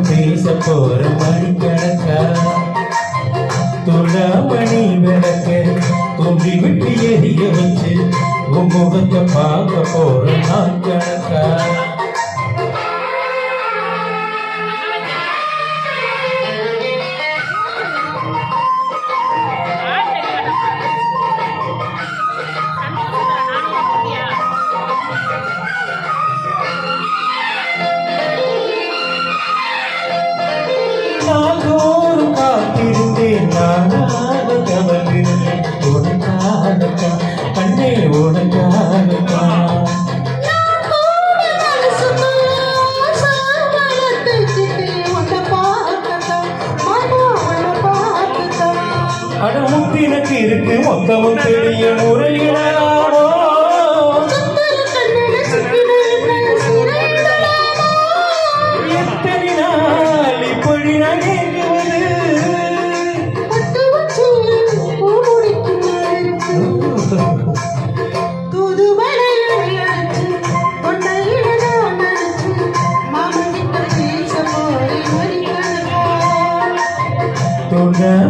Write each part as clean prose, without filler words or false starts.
பேச போற மணி கணக்கா துளாமணி விளக்க தூண்டி விட்டு எரிய வச்சு உன் முகத்தை பார்க்க போற நாள் கணக்கா கண்ணே உனக்காகத்தான் அடமுத்தினக்கு இருக்கு மொத்தமும் தெரிய முறையிலானோ எத்தனை நாள் இப்படி நகைக்குவது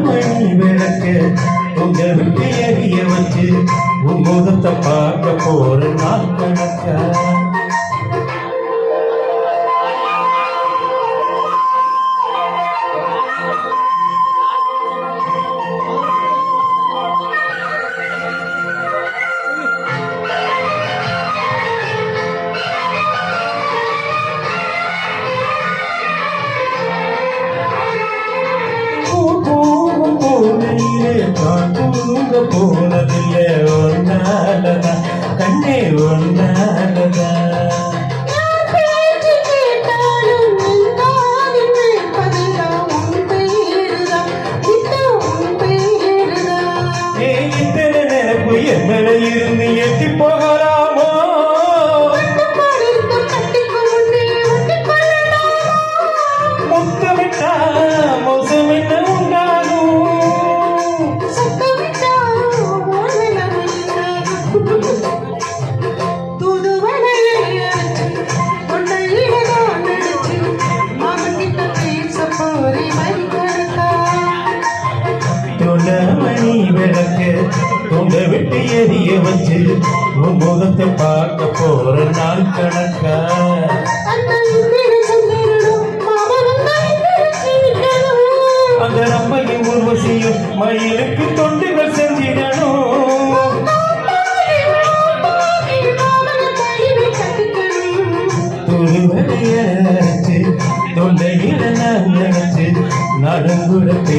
மணி விளக்க உங்க விட்டு எரிய வச்சு உன் முகத்தை பார்க்க போற நாள் கணக்கா போனதில்லை ஒன்னாலதா கண்ணே ஒன்னாலதா இத்தனை நினைப்பு எம்எல்ஏ இருந்து எட்டி போகலாமோ முத்தமிட்டா மோசம் என்ன மணி விளக்க உங்க விட்டு எரிய வச்சு உன் முகத்தை பார்க்க போற நாள் கணக்கா அந்த நம்மையும் உருவசியும் மயிலுக்கு தொண்டுகள் செஞ்சிடணும் தொண்டையில நான் நினைச்சு நடந்துட